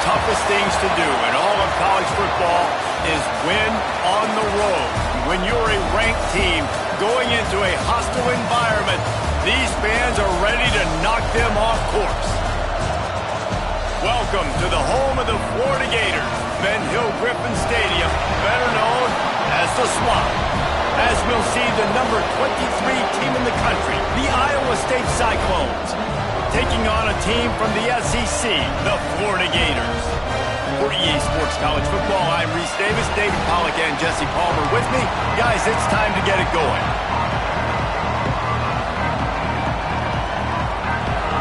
toughest things to do in all of college football is win on the road. When you're a ranked team going into a hostile environment, these fans are ready to knock them off course. Welcome to the home of the Florida Gators, Ben Hill Griffin Stadium, better known as the Swamp. As we'll see the number 23 team in the country, the Iowa State Cyclones, taking on a team from the SEC, the Florida Gators. For EA Sports College Football, I'm Reese Davis, David Pollack, and Jesse Palmer with me. Guys, it's time to get it going.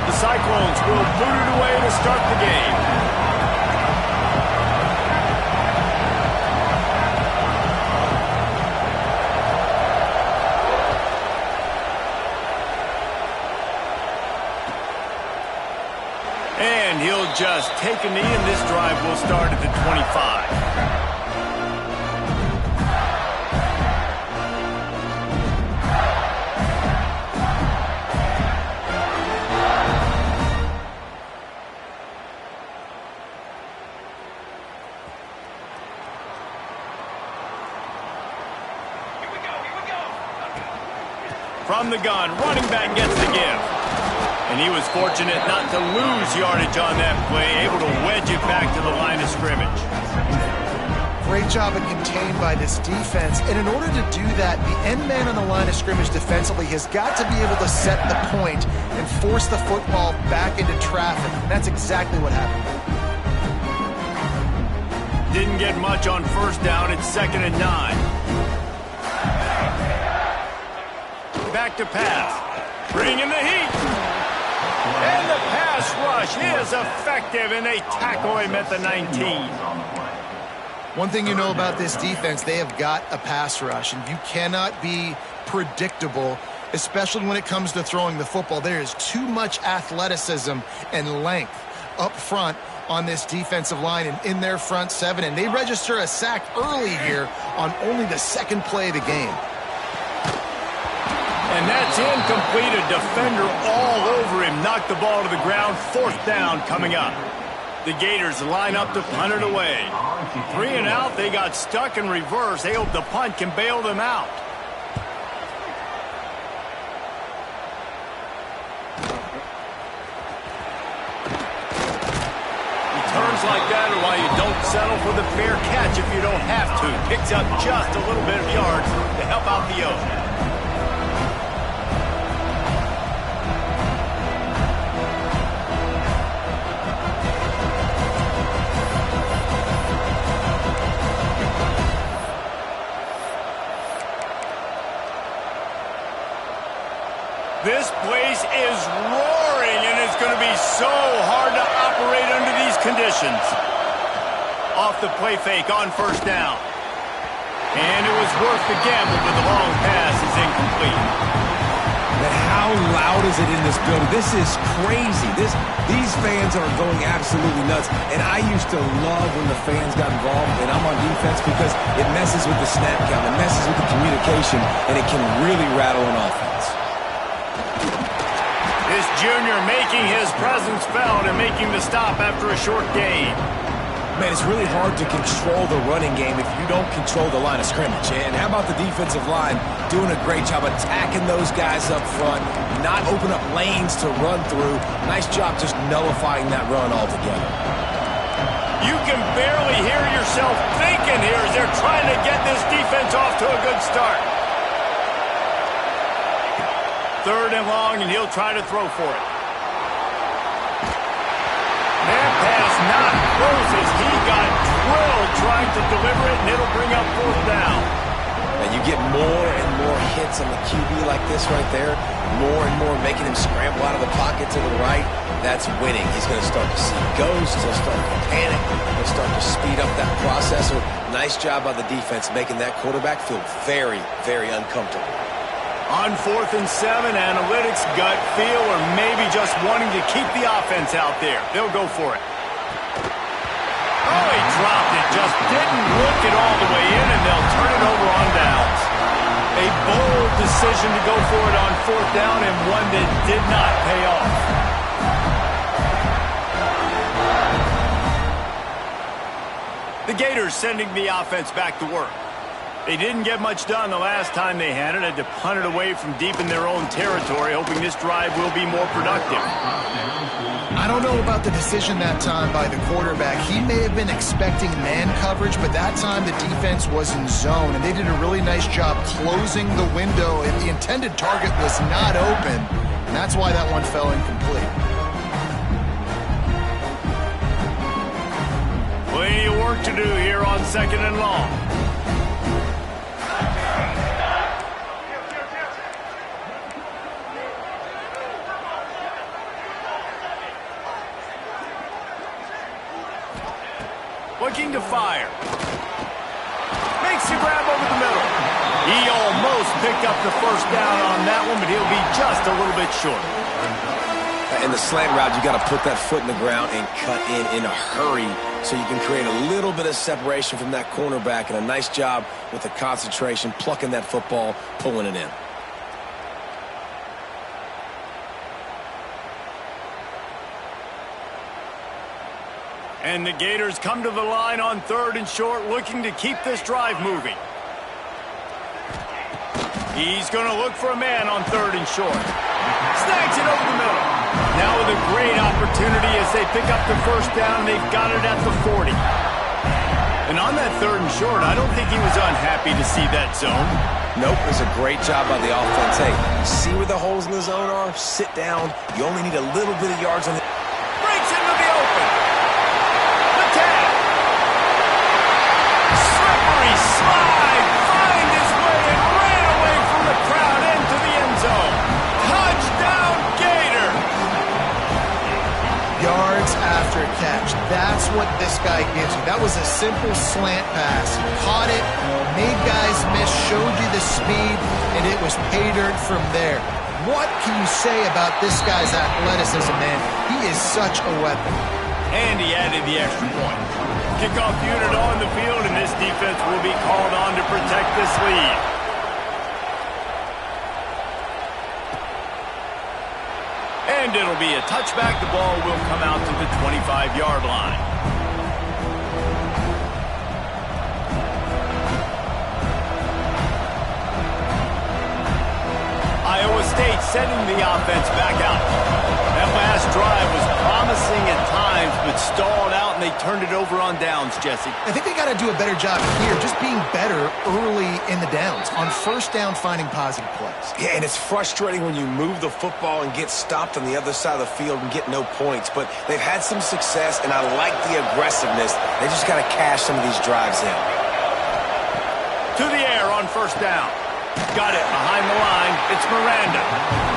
The Cyclones will boot it away to start the game. And he'll just take a knee, and this drive will start at the 25. From the gun, running back gets the give. And he was fortunate not to lose yardage on that play, able to wedge it back to the line of scrimmage. Great job of contained by this defense. And in order to do that, the end man on the line of scrimmage defensively has got to be able to set the point and force the football back into traffic. And that's exactly what happened. Didn't get much on first down. It's 2nd and 9. Back to pass. Bring in the heat. And the pass rush is effective, and they tackle him at the 19. One thing you know about this defense, they have got a pass rush, and you cannot be predictable, especially when it comes to throwing the football. There is too much athleticism and length up front on this defensive line and in their front seven, and they register a sack early here on only the second play of the game. And that's incomplete. A defender all over him. Knocked the ball to the ground. 4th down coming up. The Gators line up to punt it away. 3 and out. They got stuck in reverse. They hope the punt can bail them out. Returns like that are why you don't settle for the fair catch if you don't have to. Picks up just a little bit of yards to help out the O. This place is roaring, and it's going to be so hard to operate under these conditions. Off the play fake on first down. And it was worth the gamble, but the long pass is incomplete. But how loud is it in this building? This is crazy. These fans are going absolutely nuts. And I used to love when the fans got involved, and I'm on defense because it messes with the snap count. It messes with the communication, and it can really rattle an offense. This junior making his presence felt and making the stop after a short gain. Man, it's really hard to control the running game if you don't control the line of scrimmage. And how about the defensive line doing a great job attacking those guys up front, not open up lanes to run through. Nice job just nullifying that run altogether. You can barely hear yourself thinking here as they're trying to get this defense off to a good start. 3rd and long, and he'll try to throw for it. That pass not close as he got drilled trying to deliver it, and it'll bring up 4th down. And you get more and more hits on the QB like this right there, more and more making him scramble out of the pocket to the right. That's winning. He's going to start to see ghosts. He'll start to panic. He'll start to speed up that process. So nice job by the defense making that quarterback feel very, very uncomfortable. On 4th and 7, analytics, gut feel, or maybe just wanting to keep the offense out there. They'll go for it. Oh, he dropped it. Just didn't look it all the way in, and they'll turn it over on downs. A bold decision to go for it on 4th down, and one that did not pay off. Gators sending the offense back to work. They didn't get much done the last time they had it. Had to punt it away from deep in their own territory, hoping this drive will be more productive. I don't know about the decision that time by the quarterback. He may have been expecting man coverage, but that time the defense was in zone, and they did a really nice job closing the window, and the intended target was not open, and that's why that one fell incomplete. Plenty of work to do here on 2nd and long. Looking to fire. Makes the grab over the middle. He almost picked up the first down on that one, but he'll be just a little bit short. In the slant route, you got to put that foot in the ground and cut in a hurry so you can create a little bit of separation from that cornerback, and a nice job with the concentration, plucking that football, pulling it in. And the Gators come to the line on 3rd and short, looking to keep this drive moving. He's going to look for a man on 3rd and short. Snags it over the middle. Now with a great opportunity as they pick up the first down. They've got it at the 40. And on that 3rd and short, I don't think he was unhappy to see that zone. Nope, it was a great job by the offense. Hey, see where the holes in the zone are? Sit down. You only need a little bit of yards on the... Breaks into the open. The tag. Slippery slide. Find his way and ran away from the crowd into the end zone. Touchdown, Gator. Yards after catch. That's what this guy gives you. That was a simple slant pass. He caught it, made guys miss, showed you the speed, and it was pay dirt from there. What can you say about this guy's athleticism, man? He is such a weapon. And he added the extra point. Kickoff unit on the field, and this defense will be called on to protect this lead. And it'll be a touchback. The ball will come out to the 25-yard line. Iowa State sending the offense back out. That last drive was promising at times, but stalled out, and they turned it over on downs, Jesse. I think they got to do a better job here, just being better early in the downs. On first down, finding positive plays. Yeah, and it's frustrating when you move the football and get stopped on the other side of the field and get no points. But they've had some success, and I like the aggressiveness. They just got to cash some of these drives in. To the air on first down. Got it behind the line. It's Miranda.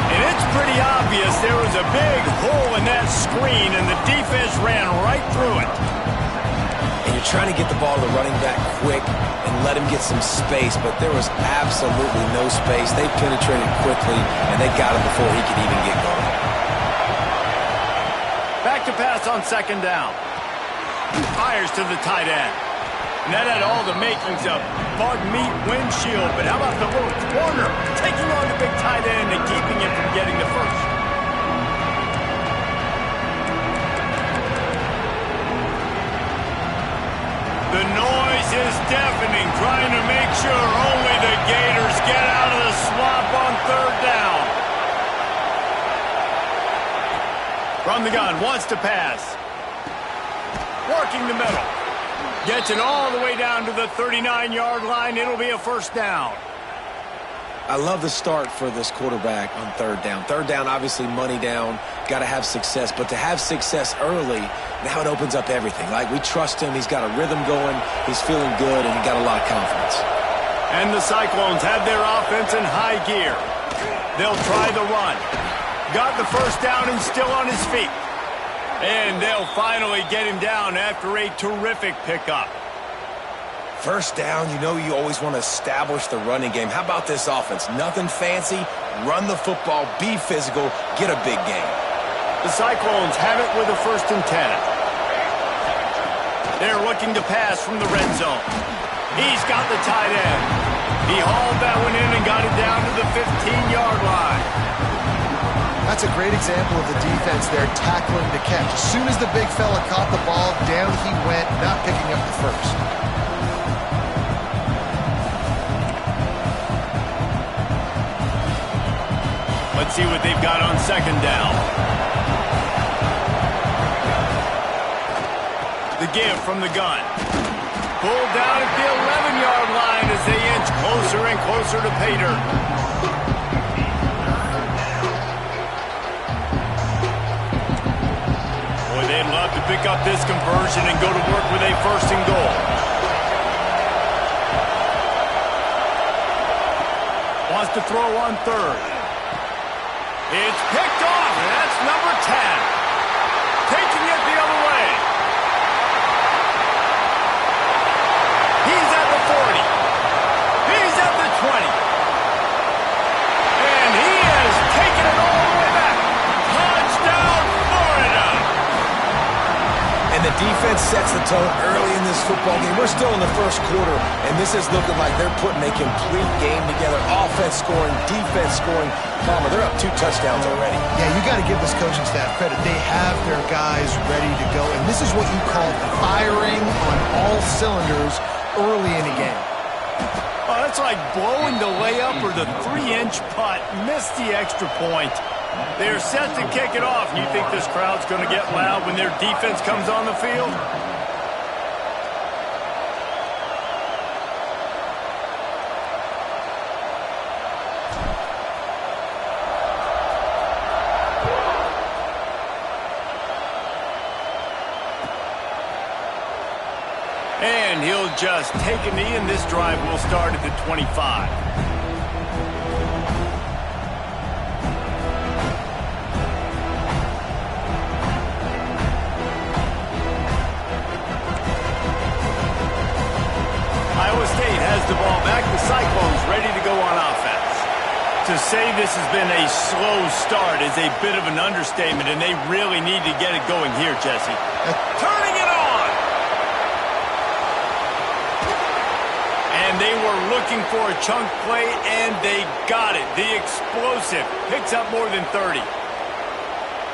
And it's pretty obvious there was a big hole in that screen, and the defense ran right through it. And you're trying to get the ball to the running back quick and let him get some space, but there was absolutely no space. They penetrated quickly, and they got him before he could even get going. Back to pass on second down. Fires to the tight end. And that had all the makings of bug meat windshield, but how about the little corner taking on the big tight end and keeping him from getting the first? The noise is deafening, trying to make sure only the Gators get out of the swamp on third down. From the gun, wants to pass. Working the middle. Gets it all the way down to the 39-yard line. It'll be a first down. I love the start for this quarterback on third down. Third down, obviously money down. Got to have success. But to have success early, now it opens up everything. Like, we trust him. He's got a rhythm going. He's feeling good, and he got a lot of confidence. And the Cyclones have their offense in high gear. They'll try the run. Got the first down and still on his feet. And they'll finally get him down after a terrific pickup. First down, you know you always want to establish the running game. How about this offense? Nothing fancy. Run the football, be physical, get a big game. The Cyclones have it with a 1st and 10. They're looking to pass from the red zone. He's got the tight end. He hauled that one in and got it down to the 15-yard line. That's a great example of the defense there, tackling to catch. As soon as the big fella caught the ball, down he went, not picking up the first. Let's see what they've got on second down. The give from the gun. Pulled down at the 11-yard line as they inch closer and closer to pay dirt. Boy, they'd love to pick up this conversion and go to work with a first and goal. Wants to throw on third. It's picked off, and that's number 10. Taking it the other way. He's at the 40. He's at the 20. And he has taken it all the way back. Touchdown, Florida. And the defense sets the tone early in this football game. We're still in the first quarter, and this is looking like they're putting a complete game together. Offense scoring, defense scoring. Palmer, they're up 2 touchdowns already. Yeah, you got to give this coaching staff credit. They have their guys ready to go, and this is what you call firing on all cylinders early in a game. Oh, that's like blowing the layup or the 3-inch putt. Missed the extra point. They're set to kick it off. You think this crowd's going to get loud when their defense comes on the field? And he'll just take a knee, and this drive will start at the 25. Iowa State has the ball back. The Cyclones ready to go on offense. To say this has been a slow start is a bit of an understatement, and they really need to get it going here, Jesse. Turning it on! And they were looking for a chunk play, and they got it. The explosive picks up more than 30.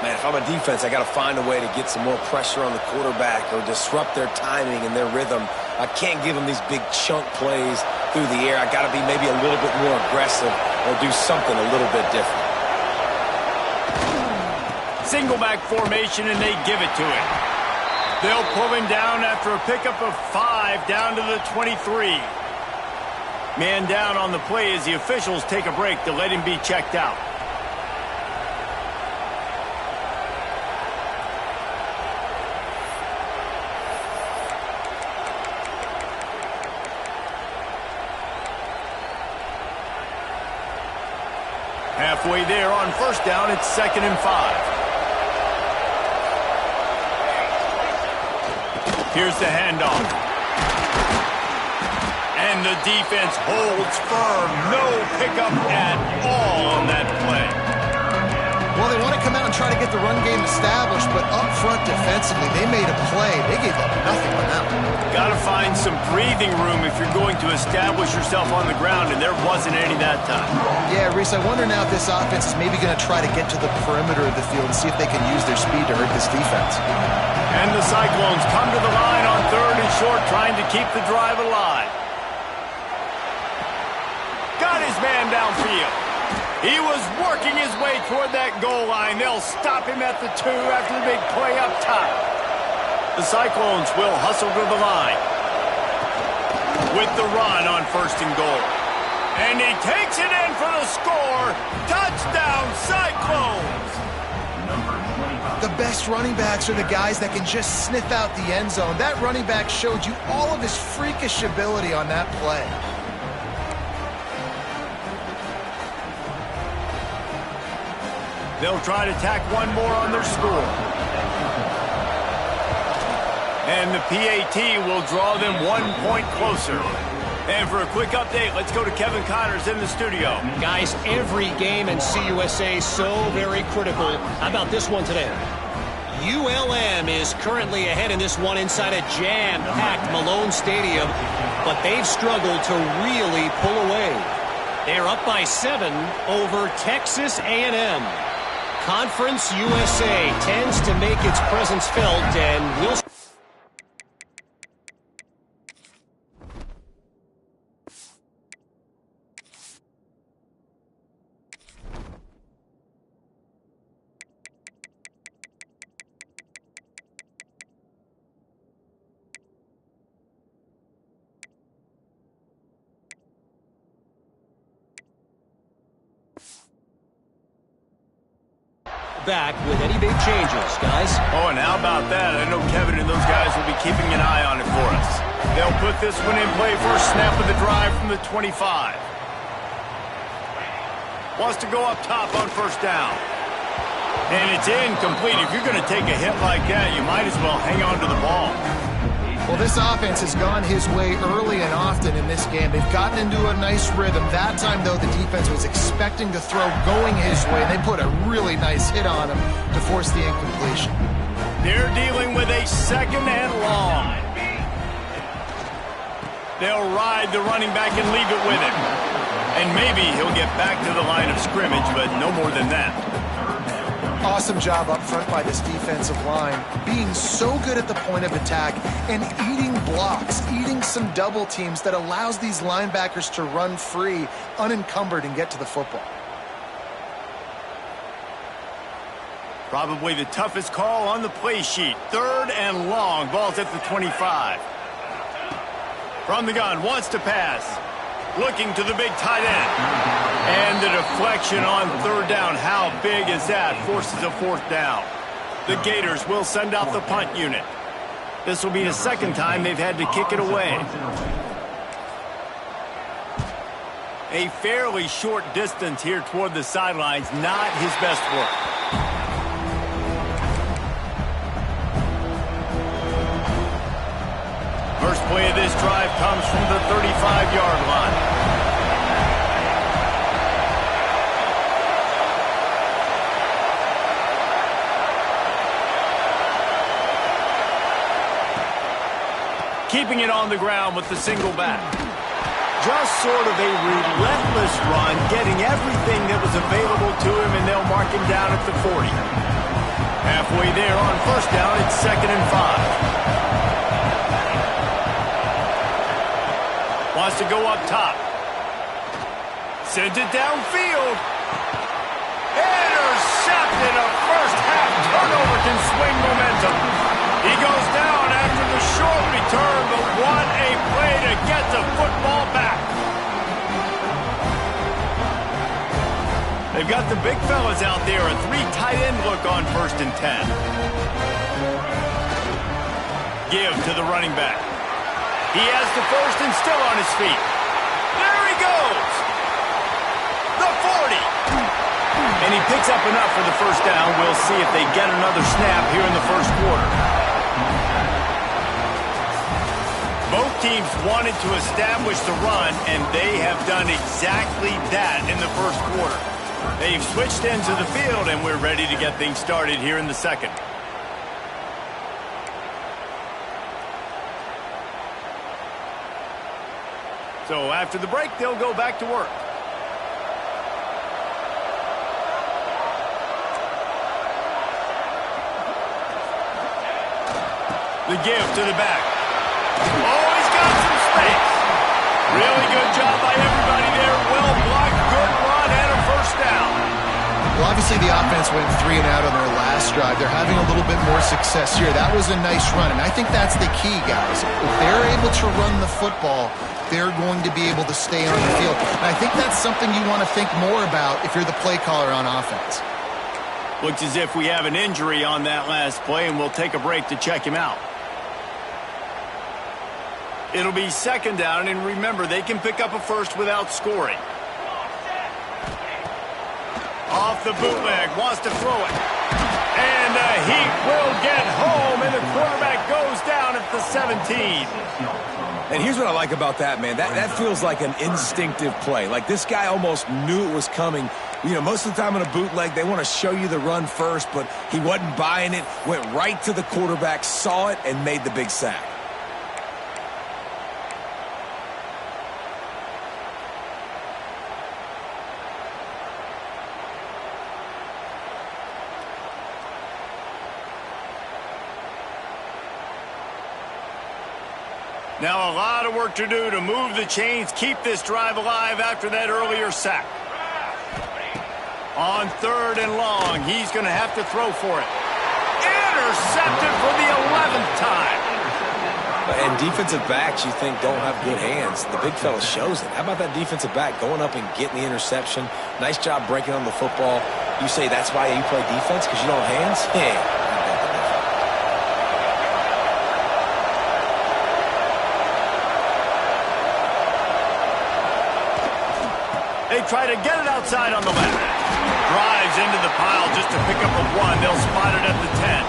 Man, if I'm a defense, I got to find a way to get some more pressure on the quarterback or disrupt their timing and their rhythm. I can't give them these big chunk plays through the air. I got to be maybe a little bit more aggressive or do something a little bit different. Single back formation, and they give it to him. They'll pull him down after a pickup of 5 down to the 23. Man down on the play as the officials take a break to let him be checked out. Halfway there on first down, it's 2nd and 5. Here's the handoff. And the defense holds firm. No pickup at all on that play. Well, they want to come out and try to get the run game established, but up front defensively, they made a play. They gave up nothing on that one. Got to find some breathing room if you're going to establish yourself on the ground, and there wasn't any that time. Yeah, Reese, I wonder now if this offense is maybe going to try to get to the perimeter of the field and see if they can use their speed to hurt this defense. And the Cyclones come to the line on 3rd and short, trying to keep the drive alive. Got his man downfield. He was working his way toward that goal line. They'll stop him at the 2 after the big play up top. The Cyclones will hustle to the line with the run on 1st and goal. And he takes it in for the score. Touchdown, Cyclones! The best running backs are the guys that can just sniff out the end zone. That running back showed you all of his freakish ability on that play. They'll try to tack one more on their score. And the PAT will draw them 1 point closer. And for a quick update, let's go to Kevin Connors in the studio. Guys, every game in CUSA is so very critical. How about this one today? ULM is currently ahead in this one inside a jam-packed Malone Stadium, but they've struggled to really pull away. They're up by 7 over Texas A&M. Conference USA tends to make its presence felt, and we'll... back with any big changes, guys. Oh, and how about that? I know Kevin and those guys will be keeping an eye on it for us. They'll put this one in play first snap of the drive from the 25. Wants to go up top on first down. And it's incomplete. If you're going to take a hit like that, you might as well hang on to the ball. Well, this offense has gone his way early and often in this game. They've gotten into a nice rhythm. That time, though, the defense was expecting to throw going his way. They put a really nice hit on him to force the incompletion. They're dealing with a second and long. They'll ride the running back and leave it with him. And maybe he'll get back to the line of scrimmage, but no more than that. Awesome job up front by this defensive line, being so good at the point of attack and eating blocks, eating some double teams that allows these linebackers to run free, unencumbered, and get to the football. Probably the toughest call on the play sheet. Third and long. Ball's at the 25. From the gun, wants to pass. Looking to the big tight end. And the deflection on third down. How big is that? Forces a fourth down. The Gators will send out the punt unit. This will be the second time they've had to kick it away. A fairly short distance here toward the sidelines. Not his best work. First play of this drive comes from the 35-yard line. Keeping it on the ground with the single back. Just sort of a relentless run, getting everything that was available to him, and they'll mark him down at the 40. Halfway there on first down, it's 2nd and 5. Wants to go up top. Sends it downfield. Intercepted. A first half turnover can swing momentum. He goes down after the short return, but what a play to get the football back. They've got the big fellas out there. A 3 tight end look on 1st and 10. Give to the running back. He has the first and still on his feet. There he goes. The 40. And he picks up enough for the first down. We'll see if they get another snap here in the first quarter. Both teams wanted to establish the run, and they have done exactly that in the first quarter. They've switched ends of the field, and we're ready to get things started here in the second. So after the break, they'll go back to work. The give to the back. Oh, he's got some space. Really good job by everybody there. Well blocked, good run, and a first down. Well, obviously the offense went 3 and out on their last drive. They're having a little bit more success here. That was a nice run, and I think that's the key, guys. If they're able to run the football, they're going to be able to stay on the field. And I think that's something you want to think more about if you're the play caller on offense. Looks as if we have an injury on that last play, and we'll take a break to check him out. It'll be 2nd down, and remember, they can pick up a first without scoring. Off the bootleg, wants to throw it. And he will get home, and the quarterback goes down at the 17. And here's what I like about that, man. That feels like an instinctive play. Like this guy almost knew it was coming. You know, most of the time in a bootleg, they want to show you the run first, but he wasn't buying it, went right to the quarterback, saw it, and made the big sack. Now a lot of work to do to move the chains, keep this drive alive after that earlier sack. On 3rd and long, he's going to have to throw for it. Intercepted for the 11th time. And defensive backs you think don't have good hands. The big fella shows it. How about that defensive back going up and getting the interception? Nice job breaking on the football. You say that's why you play defense, because you don't have hands? Yeah. They try to get it outside on the left. Drives into the pile just to pick up a 1. They'll spot it at the 10.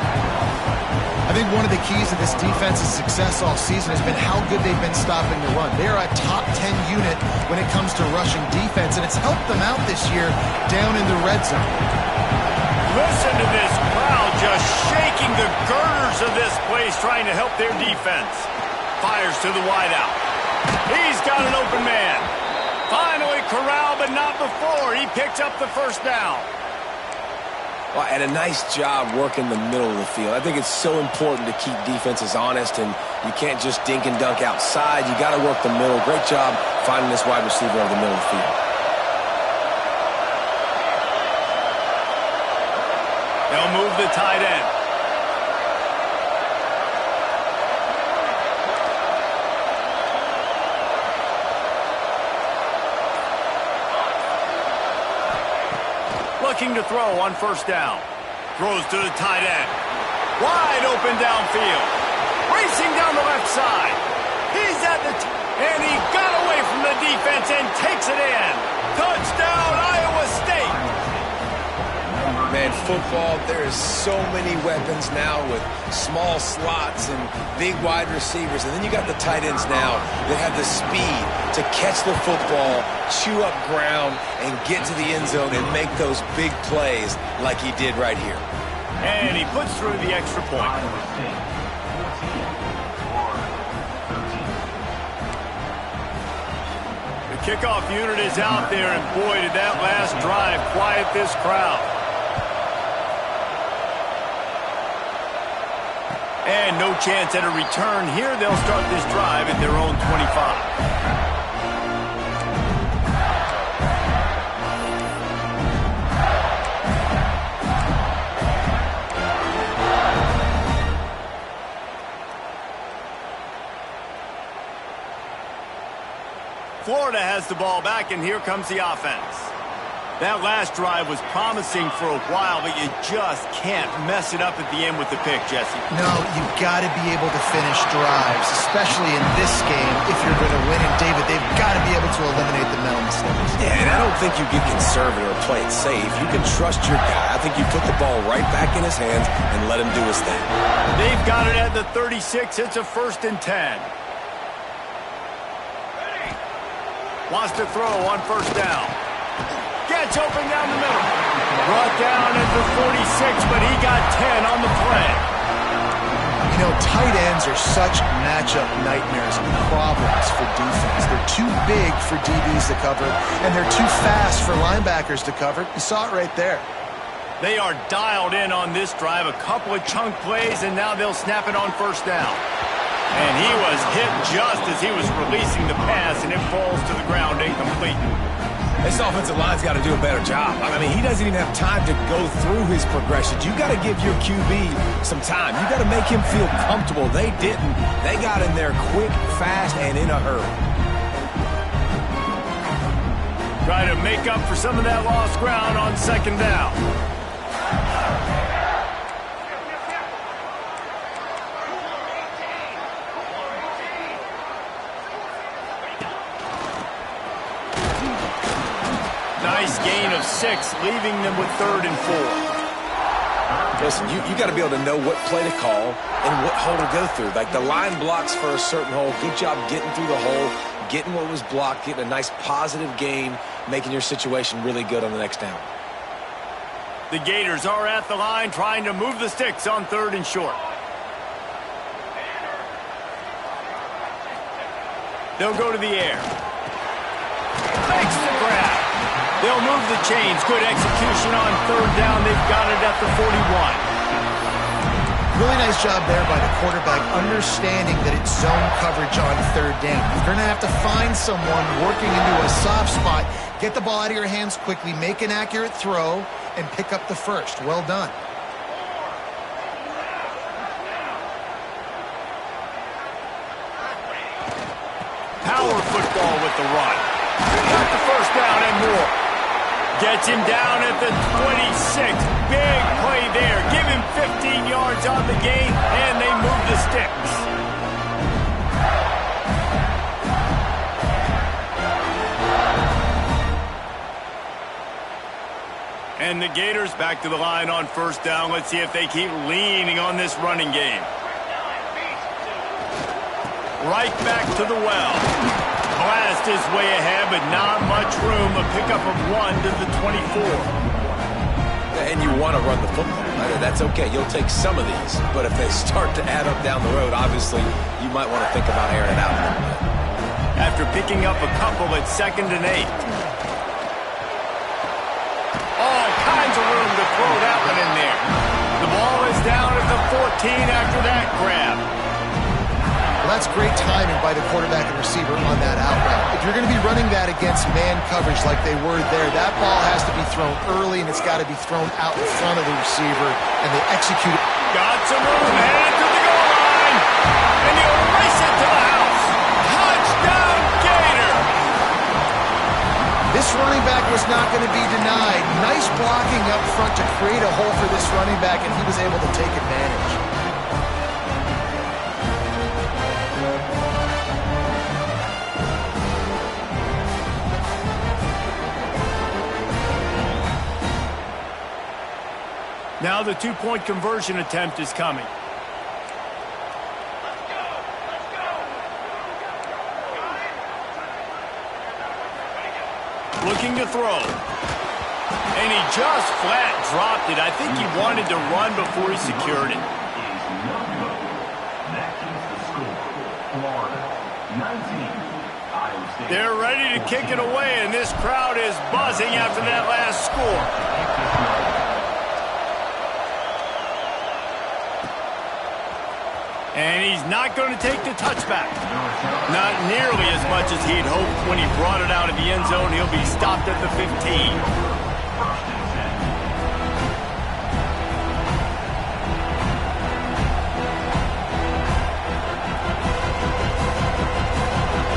I think one of the keys of this defense's success all season has been how good they've been stopping the run. They're a top 10 unit when it comes to rushing defense, and it's helped them out this year down in the red zone. Listen to this crowd just shaking the girders of this place, trying to help their defense. Fires to the wideout. He's got an open man. Finally corralled, but not before. He picks up the first down. Well, and a nice job working the middle of the field. I think it's so important to keep defenses honest, and you can't just dink and dunk outside. You got to work the middle. Great job finding this wide receiver over the middle of the field. They'll move the tight end. Looking to throw on 1st down. Throws to the tight end. Wide open downfield. Racing down the left side. He's at the and he got away from the defense and takes it in. Touchdown, Iowa State. Man, football, there is so many weapons now with small slots and big wide receivers. And then you got the tight ends now that have the speed to catch the football, chew up ground, and get to the end zone and make those big plays like he did right here. And he puts through the extra point. The kickoff unit is out there, and boy, did that last drive quiet this crowd. And no chance at a return here. They'll start this drive at their own 25. Florida has the ball back, and here comes the offense. That last drive was promising for a while, but you just can't mess it up at the end with the pick, Jesse. No, you've got to be able to finish drives, especially in this game if you're going to win. And, David, they've got to be able to eliminate the mental mistakes. Yeah, and I don't think you get conservative or play it safe. You can trust your guy. I think you put the ball right back in his hands and let him do his thing. They've got it at the 36. It's a 1st and 10. Wants to throw on 1st down. Gets open down the middle. Brought down at the 46, but he got 10 on the play. You know, tight ends are such matchup nightmares and problems for defense. They're too big for DBs to cover, and they're too fast for linebackers to cover. You saw it right there. They are dialed in on this drive. A couple of chunk plays, and now they'll snap it on 1st down. And he was hit just as he was releasing the pass, and it falls to the ground incomplete. This offensive line's got to do a better job. I mean, he doesn't even have time to go through his progressions. You got to give your QB some time. You got to make him feel comfortable. They didn't. They got in there quick, fast, and in a hurry. Try to make up for some of that lost ground on 2nd down. Nice gain of 6, leaving them with 3rd and 4. Listen, you got to be able to know what play to call and what hole to go through. Like the line blocks for a certain hole. Good job getting through the hole, getting what was blocked, getting a nice positive gain, making your situation really good on the next down. The Gators are at the line trying to move the sticks on 3rd and short. They'll go to the air. Makes the grab. They'll move the chains. Good execution on 3rd down. They've got it at the 41. Really nice job there by the quarterback, understanding that it's zone coverage on third down. You're going to have to find someone working into a soft spot, get the ball out of your hands quickly, make an accurate throw, and pick up the first. Well done. Power football with the run. Got the first down and more. Gets him down at the 26. Big play there. Give him 15 yards on the gain, and they move the sticks. And the Gators back to the line on first down. Let's see if they keep leaning on this running game. Right back to the well. Blast his way ahead, but not much room. A pickup of 1 to the 24. And you want to run the football. That's okay. You'll take some of these. But if they start to add up down the road, obviously, you might want to think about airing it out a little bit. After picking up a couple at 2nd and 8. All kinds of room to throw that one in there. The ball is down at the 14 after that grab. Well, that's great timing by the quarterback and receiver on that out route. If you're going to be running that against man coverage like they were there, that ball has to be thrown early, and it's got to be thrown out in front of the receiver, and they execute it. Got some room, headed to the goal line, and he'll race it to the house. Touchdown, Gator! This running back was not going to be denied. Nice blocking up front to create a hole for this running back, and he was able to take advantage. Now the two-point conversion attempt is coming. Looking to throw. And he just flat dropped it. I think he wanted to run before he secured it. They're ready to kick it away, and this crowd is buzzing after that last score. And he's not going to take the touchback. Not nearly as much as he'd hoped when he brought it out of the end zone. He'll be stopped at the 15.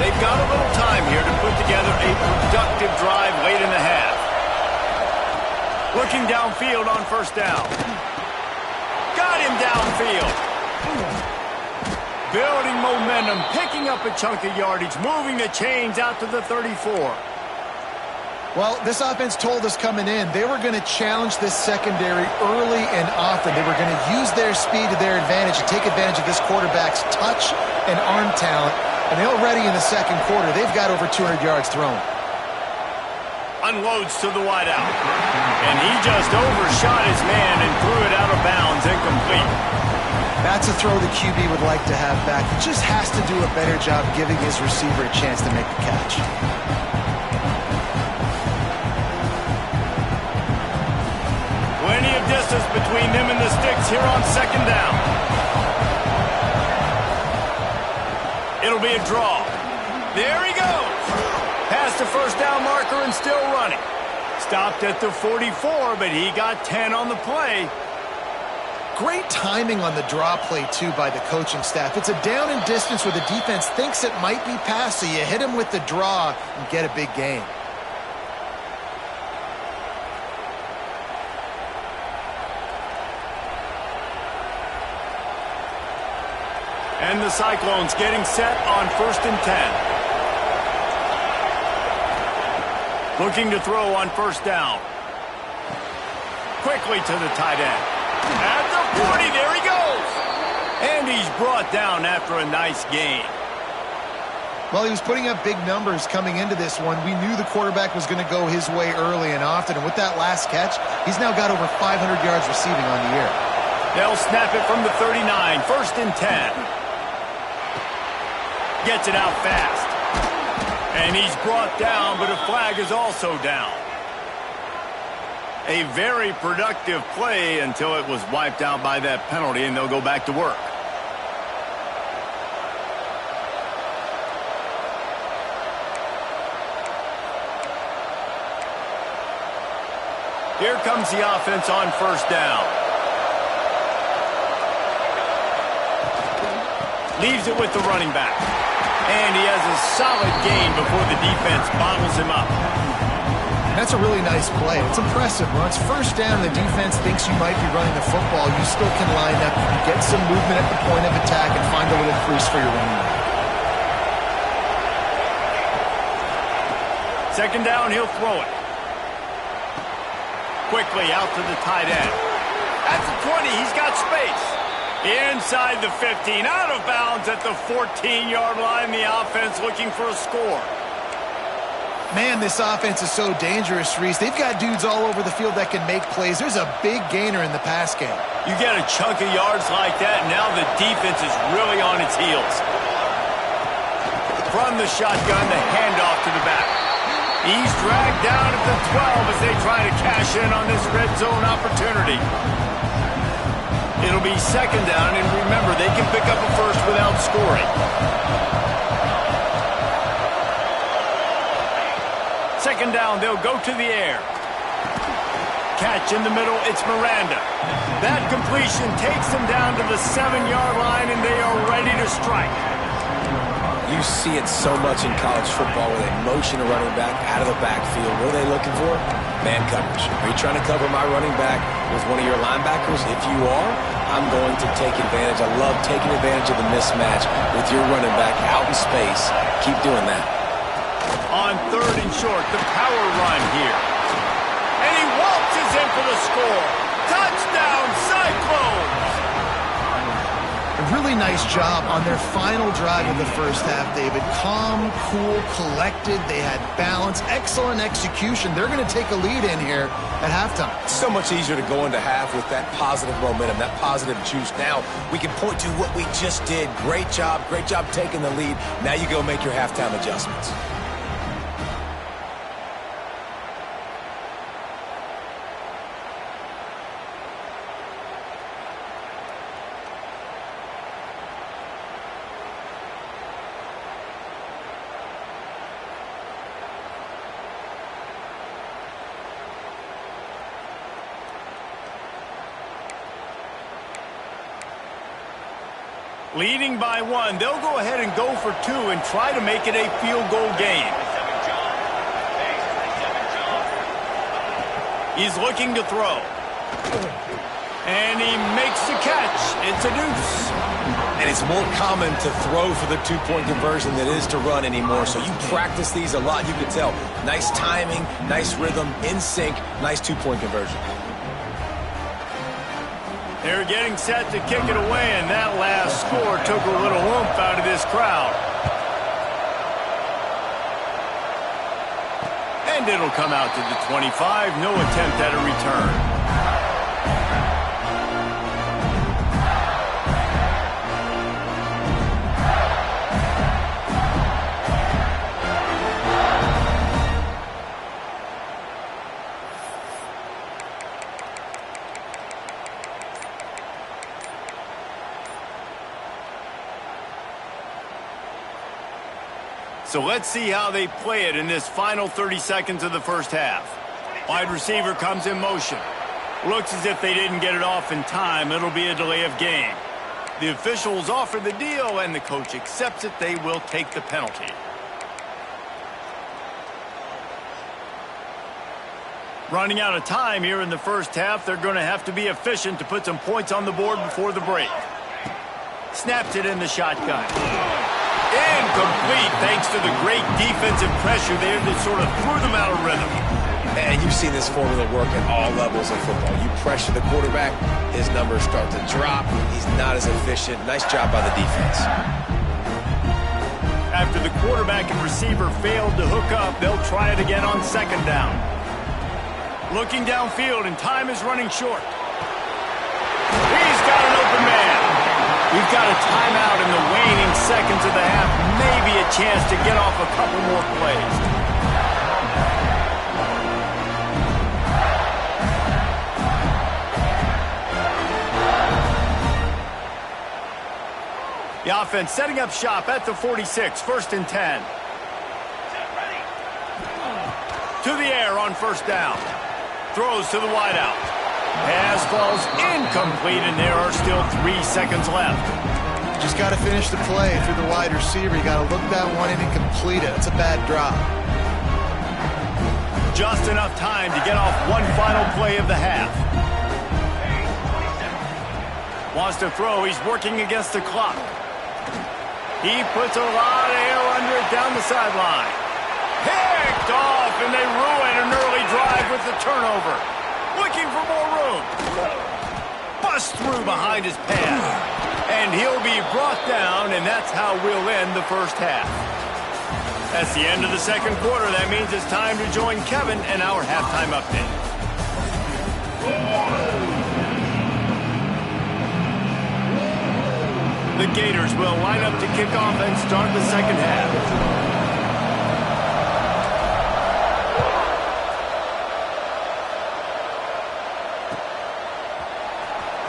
They've got a little time here to put together a productive drive late in the half. Looking downfield on first down. Got him downfield. Building momentum, picking up a chunk of yardage, moving the chains out to the 34. Well, this offense told us coming in they were going to challenge this secondary early and often. They were going to use their speed to their advantage and take advantage of this quarterback's touch and arm talent. And already in the second quarter, they've got over 200 yards thrown. Unloads to the wideout. And he just overshot his man and threw it out of bounds, incomplete. That's a throw the QB would like to have back. He just has to do a better job giving his receiver a chance to make the catch. Plenty of distance between them and the sticks here on second down. It'll be a draw. There he goes. Past the first down marker and still running. Stopped at the 44, but he got 10 on the play. Great timing on the draw play, too, by the coaching staff. It's a down and distance where the defense thinks it might be pass, so you hit him with the draw and get a big gain. And the Cyclones getting set on 1st and 10. Looking to throw on first down. Quickly to the tight end. At the 40, there he goes. And he's brought down after a nice gain. Well, he was putting up big numbers coming into this one. We knew the quarterback was going to go his way early and often. And with that last catch, he's now got over 500 yards receiving on the year. They'll snap it from the 39. 1st and 10. Gets it out fast. And he's brought down, but a flag is also down. A very productive play until it was wiped out by that penalty, and they'll go back to work. Here comes the offense on first down. Leaves it with the running back. And he has a solid gain before the defense bottles him up. That's a really nice play. It's impressive. When it's first down, the defense thinks you might be running the football. You still can line up, get some movement at the point of attack, and find a little crease for your running back. Second down, he'll throw it. Quickly out to the tight end. At the 20, he's got space. Inside the 15, out of bounds at the 14-yard line. The offense looking for a score. Man, this offense is so dangerous, Reese. They've got dudes all over the field that can make plays. There's a big gainer in the pass game. You get a chunk of yards like that, and now the defense is really on its heels. From the shotgun, the handoff to the back. He's dragged down at the 12 as they try to cash in on this red zone opportunity. It'll be second down, and remember, they can pick up a first without scoring. Second down, they'll go to the air. Catch in the middle, it's Miranda. That completion takes them down to the 7-yard line, and they are ready to strike. You see it so much in college football where they motion a running back out of the backfield. What are they looking for? Man coverage. Are you trying to cover my running back with one of your linebackers? If you are, I'm going to take advantage. I love taking advantage of the mismatch with your running back out in space. Keep doing that. On third and short, the power run here. And he waltzes in for the score. Touchdown, Cyclones! A really nice job on their final drive of the first half, David. Calm, cool, collected. They had balance, excellent execution. They're going to take a lead in here at halftime. It's so much easier to go into half with that positive momentum, that positive juice. Now we can point to what we just did. Great job taking the lead. Now you go make your halftime adjustments. Leading by 1, they'll go ahead and go for 2 and try to make it a field goal game. He's looking to throw. And he makes the catch. It's a deuce. And it's more common to throw for the two-point conversion than it is to run anymore. So you practice these a lot. You can tell. Nice timing, nice rhythm, in sync, nice two-point conversion. They're getting set to kick it away, and that last score took a little oomph out of this crowd. And it'll come out to the 25. No attempt at a return. So let's see how they play it in this final 30 seconds of the first half. Wide receiver comes in motion. Looks as if they didn't get it off in time. It'll be a delay of game. The officials offer the deal, and the coach accepts it. They will take the penalty. Running out of time here in the first half. They're going to have to be efficient to put some points on the board before the break. Snaps it in the shotgun. Incomplete, thanks to the great defensive pressure there that sort of threw them out of rhythm. And you've seen this formula work at all levels of football. You pressure the quarterback, his numbers start to drop. He's not as efficient. Nice job by the defense. After the quarterback and receiver failed to hook up, they'll try it again on second down. Looking downfield, and time is running short. He's got an open man. We've got a timeout in the waning seconds of the half. Maybe a chance to get off a couple more plays. The offense setting up shop at the 46, 1st and 10. To the air on 1st down. Throws to the wideout. Pass falls incomplete, and there are still 3 seconds left. Just got to finish the play through the wide receiver. You got to look that one in and complete it. It's a bad drop. Just enough time to get off one final play of the half. Wants to throw. He's working against the clock. He puts a lot of air under it down the sideline. Picked off, and they ruin an early drive with the turnover. Looking for more room. Bust through behind his pad. And he'll be brought down, and that's how we'll end the first half. That's the end of the second quarter. That means it's time to join Kevin and our halftime update. The Gators will line up to kick off and start the second half.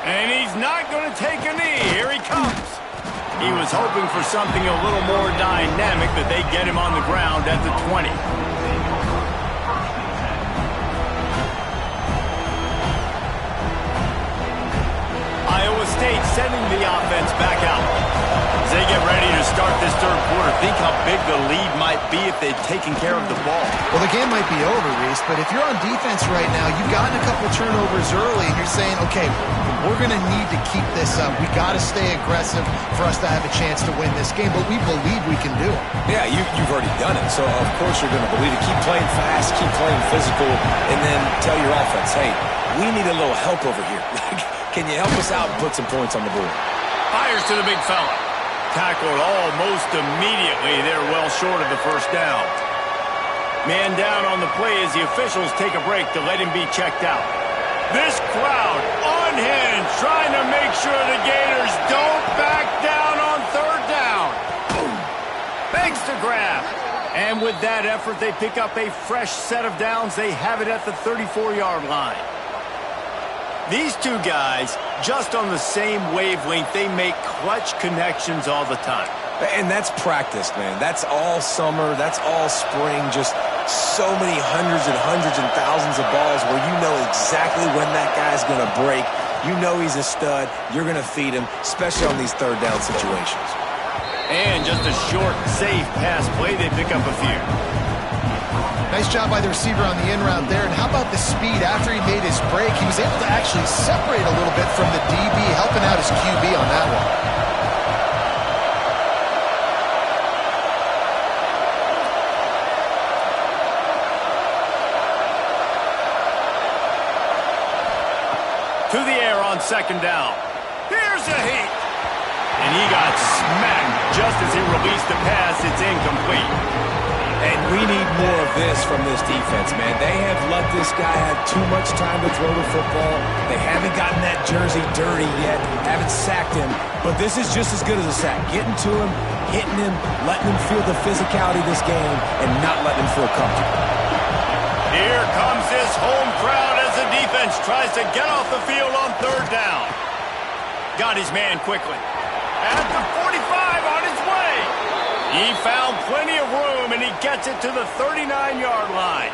And he's not going to take a knee. Here he comes. He was hoping for something a little more dynamic, but they get him on the ground at the 20. Iowa State sending the offense back out. As they get ready to start this third quarter, think how big the lead might be if they'd taken care of the ball. Well, the game might be over, Reese, but if you're on defense right now, you've gotten a couple turnovers early, and you're saying, okay, we're going to need to keep this up. We got to stay aggressive for us to have a chance to win this game, but we believe we can do it. Yeah, you've already done it, so of course you're going to believe it. Keep playing fast, keep playing physical, and then tell your offense, hey, we need a little help over here. Can you help us out and put some points on the board? Fires to the big fella. Tackled almost immediately. They're well short of the first down. Man down on the play as the officials take a break to let him be checked out. This crowd unhinged, trying to make sure the Gators don't back down on 3rd down. Thanks to grab. And with that effort, they pick up a fresh set of downs. They have it at the 34-yard line. These two guys, just on the same wavelength, they make clutch connections all the time. And that's practice, man. That's all summer. That's all spring. Just so many hundreds and thousands of balls where you know exactly when that guy's going to break. You know he's a stud. You're going to feed him, especially on these 3rd down situations. And just a short, safe pass play. They pick up a few. Nice job by the receiver on the in route there. And how about the speed after he made his break? He was able to actually separate a little bit from the DB, helping out his QB on that one. To the air on 2nd down. Here's a heat. And he got smacked just as he released the pass. It's incomplete. And we need more of this from this defense, man. They have let this guy have too much time to throw the football. They haven't gotten that jersey dirty yet, haven't sacked him. But this is just as good as a sack. Getting to him, hitting him, letting him feel the physicality of this game, and not letting him feel comfortable. Here comes this home crowd as the defense tries to get off the field on 3rd down. Got his man quickly. At the 45 on his way. He found plenty of room, and he gets it to the 39-yard line.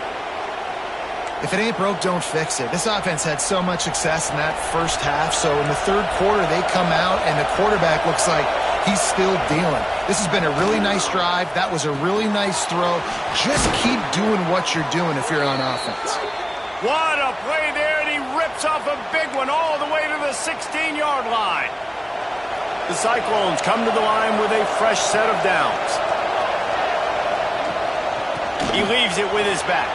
If it ain't broke, don't fix it. This offense had so much success in that first half, so in the 3rd quarter, they come out, and the quarterback looks like he's still dealing. This has been a really nice drive. That was a really nice throw. Just keep doing what you're doing if you're on offense. What a play there, and he rips off a big one all the way to the 16-yard line. The Cyclones come to the line with a fresh set of downs. He leaves it with his back.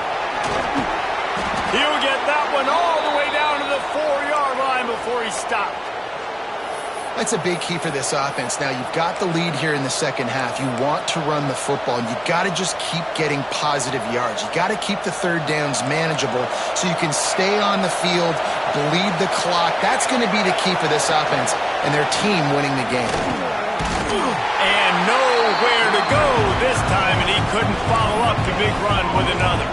He'll get that one all the way down to the 4-yard line before he stopped. That's a big key for this offense. Now, you've got the lead here in the second half. You want to run the football, and you've got to just keep getting positive yards. You've got to keep the third downs manageable so you can stay on the field, bleed the clock. That's going to be the key for this offense and their team winning the game. And nowhere to go this time, and he couldn't follow up the big run with another.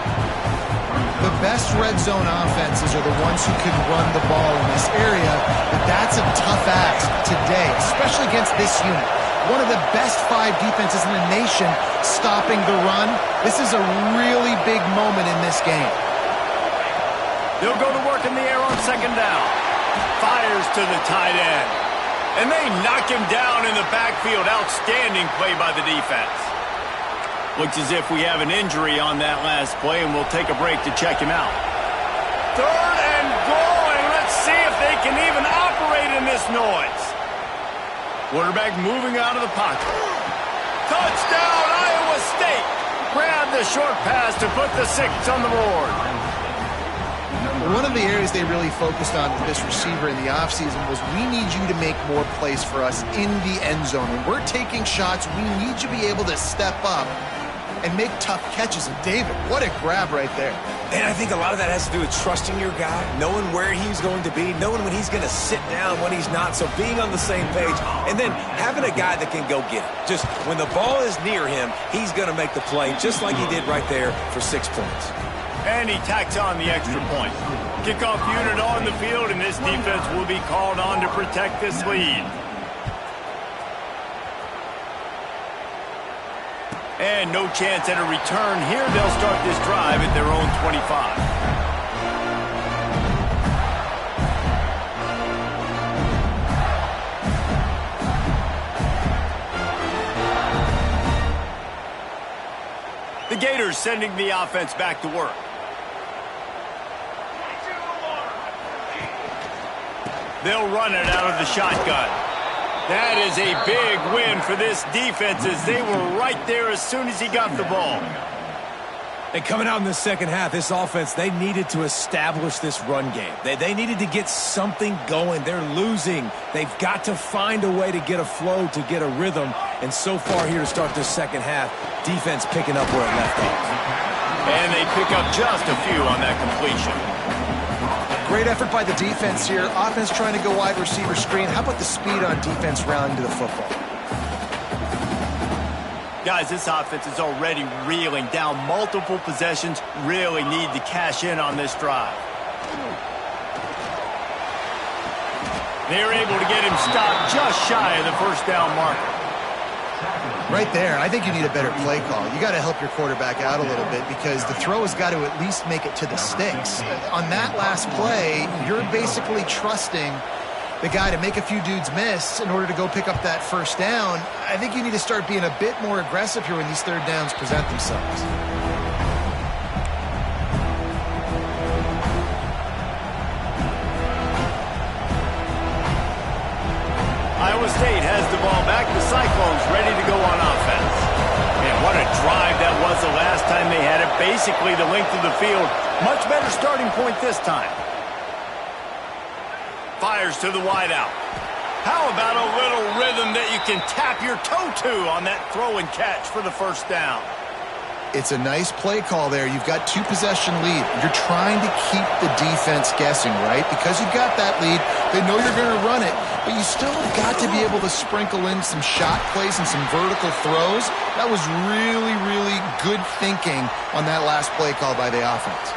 The best red zone offenses are the ones who can run the ball in this area, but that's a tough ask today, especially against this unit. one of the best 5 defenses in the nation stopping the run. This is a really big moment in this game. They'll go to work in the air on second down. Fires to the tight end. And they knock him down in the backfield. Outstanding play by the defense. Looks as if we have an injury on that last play, and we'll take a break to check him out. 3rd and goal, and let's see if they can even operate in this noise. Quarterback moving out of the pocket. Touchdown, Iowa State. Grab the short pass to put the 6 on the board. One of the areas they really focused on with this receiver in the offseason was we need you to make more plays for us in the end zone. When we're taking shots, we need you to be able to step up and make tough catches. And David, what a grab right there. And I think a lot of that has to do with trusting your guy, knowing where he's going to be, knowing when he's going to sit down, when he's not, so being on the same page, and then having a guy that can go get it. Just when the ball is near him, he's going to make the play, just like he did right there for 6 points. And he tacks on the extra point. Kickoff unit on the field, and this defense will be called on to protect this lead. And no chance at a return here. They'll start this drive at their own 25. The Gators sending the offense back to work. They'll run it out of the shotgun. That is a big win for this defense as they were right there as soon as he got the ball. And coming out in the second half, this offense, they needed to establish this run game. They needed to get something going. They're losing. They've got to find a way to get a flow, to get a rhythm. And so far here to start this second half, defense picking up where it left off. And they pick up just a few on that completion. Great effort by the defense here. Offense trying to go wide receiver screen. How about the speed on defense rallying to the football? Guys, this offense is already reeling down multiple possessions. Really need to cash in on this drive. They're able to get him stopped just shy of the first down marker. Right there, I think you need a better play call. You got to help your quarterback out a little bit because the throw has got to at least make it to the sticks. On that last play, you're basically trusting the guy to make a few dudes miss in order to go pick up that first down. I think you need to start being a bit more aggressive here when these third downs present themselves. Iowa State has the ball back. The Cyclones ready to go on offense. Man, what a drive that was the last time they had it. Basically the length of the field. Much better starting point this time. Fires to the wideout. How about a little rhythm that you can tap your toe to on that throw and catch for the first down? It's a nice play call there. You've got 2-possession lead. You're trying to keep the defense guessing, right? Because you've got that lead, they know you're going to run it, but you still have got to be able to sprinkle in some shot plays and some vertical throws. That was really, really good thinking on that last play call by the offense.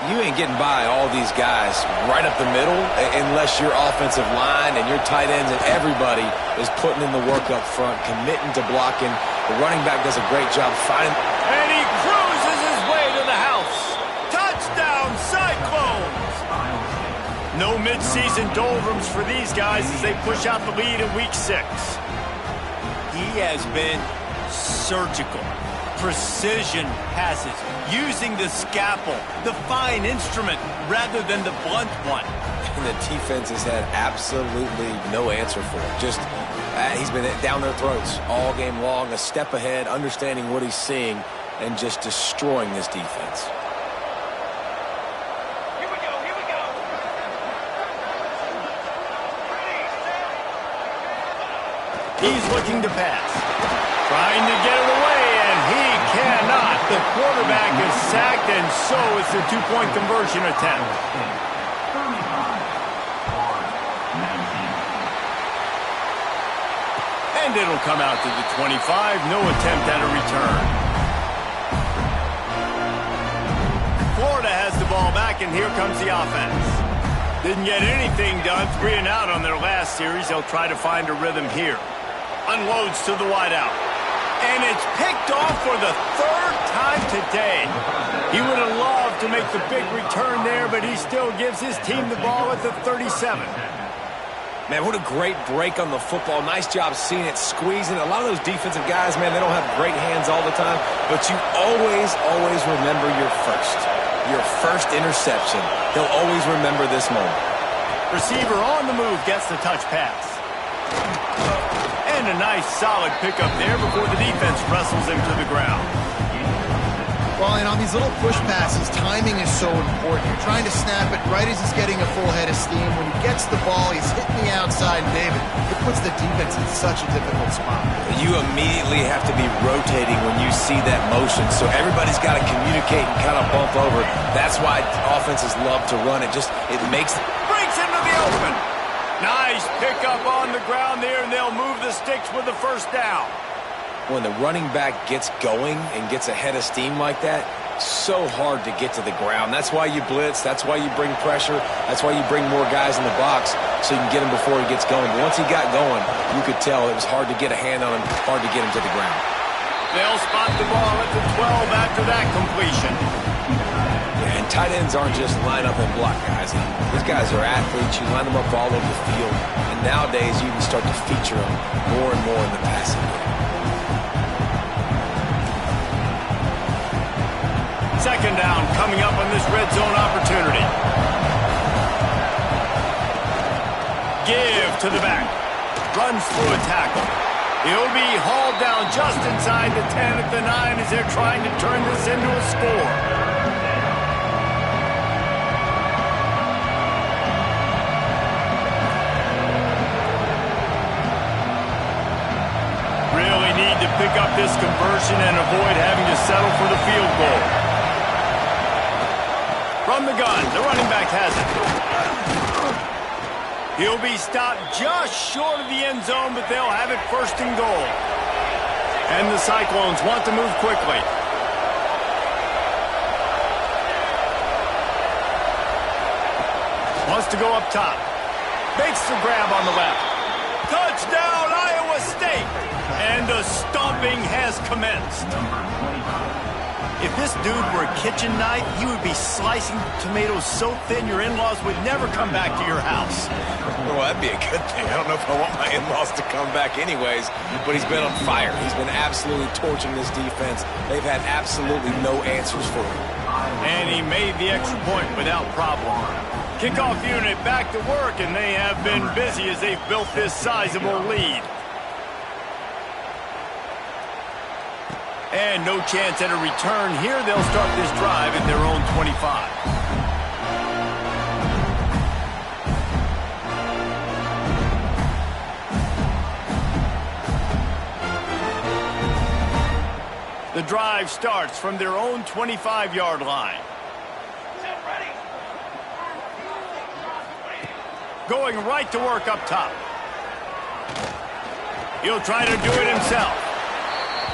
You ain't getting by all these guys right up the middle unless your offensive line and your tight ends and everybody is putting in the work up front, committing to blocking. The running back does a great job finding. And he cruises his way to the house. Touchdown, Cyclones! No midseason doldrums for these guys as they push out the lead in Week 6. He has been surgical. Precision passes, using the scalpel, the fine instrument, rather than the blunt one. And the defense has had absolutely no answer for it. Just, he's been down their throats all game long, a step ahead, understanding what he's seeing, and just destroying this defense. Here we go, here we go. He's looking to pass. Trying to get it away, and he cannot. The quarterback is sacked, and so is the two-point conversion attempt. And it'll come out to the 25. No attempt at a return. Florida has the ball back, and here comes the offense. Didn't get anything done. 3 and out on their last series. They'll try to find a rhythm here. Unloads to the wideout. And it's picked off for the third time today. He would have loved to make the big return there, but he still gives his team the ball at the 37. Man, what a great break on the football. Nice job seeing it, squeezing. A lot of those defensive guys, man, they don't have great hands all the time, but you always, always remember your first interception. He'll always remember this moment. Receiver on the move gets the touch pass. And a nice solid pickup there before the defense wrestles him to the ground. Well, and on these little push passes, timing is so important. You're trying to snap it right as he's getting a full head of steam. When he gets the ball, he's hitting the outside, and David, it puts the defense in such a difficult spot. You immediately have to be rotating when you see that motion, so everybody's got to communicate and kind of bump over. That's why offenses love to run it. It makes... Breaks into the open. Nice pickup on the ground there, and they'll move the sticks with the first down. When the running back gets going and gets ahead of steam like that, so hard to get to the ground. That's why you blitz. That's why you bring pressure. That's why you bring more guys in the box so you can get him before he gets going. But once he got going, you could tell it was hard to get a hand on him, hard to get him to the ground. They'll spot the ball at the 12 after that completion. Yeah, and tight ends aren't just line up and block guys. These guys are athletes. You line them up all over the field. And nowadays, you can start to feature them more and more in the passing game. Second down coming up on this red zone opportunity. Give to the back. Runs through a tackle. He'll be hauled down just inside the 10 at the 9 as they're trying to turn this into a score. Really need to pick up this conversion and avoid having to settle for the field goal. From the gun, the running back has it. He'll be stopped just short of the end zone, but they'll have it first and goal. And the Cyclones want to move quickly. Wants to go up top. Makes the grab on the left. Touchdown, Iowa State! And the stomping has commenced. If this dude were a kitchen knife, he would be slicing tomatoes so thin your in-laws would never come back to your house. Well, that'd be a good thing. I don't know if I want my in-laws to come back anyways, but he's been on fire. He's been absolutely torching this defense. They've had absolutely no answers for him. And he made the extra point without problem. Kickoff unit back to work, and they have been busy as they've built this sizable lead. And no chance at a return here. They'll start this drive at their own 25. The drive starts from their own 25-yard line. Going right to work up top. He'll try to do it himself.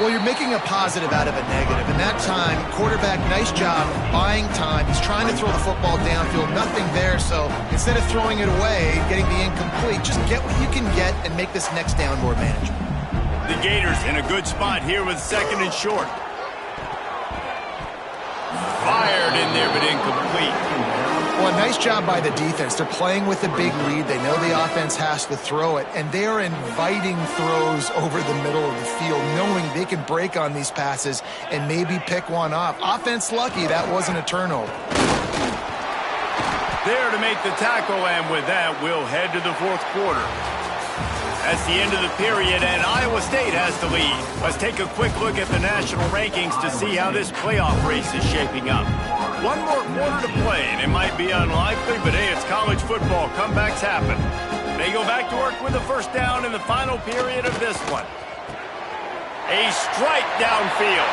Well, you're making a positive out of a negative. In that time, quarterback, nice job buying time. He's trying to throw the football downfield. Nothing there, so instead of throwing it away, getting the incomplete, just get what you can get and make this next down more manageable. The Gators in a good spot here with second and short. Fired in there, but incomplete. Well, nice job by the defense. They're playing with a big lead. They know the offense has to throw it, and they are inviting throws over the middle of the field, knowing they can break on these passes and maybe pick one off. Offense lucky that wasn't a turnover. There to make the tackle, and with that, we'll head to the fourth quarter. That's the end of the period, and Iowa State has the lead. Let's take a quick look at the national rankings to see how this playoff race is shaping up. One more quarter to play, and it might be unlikely, but hey, it's college football. Comebacks happen. They go back to work with the first down in the final period of this one. A strike downfield.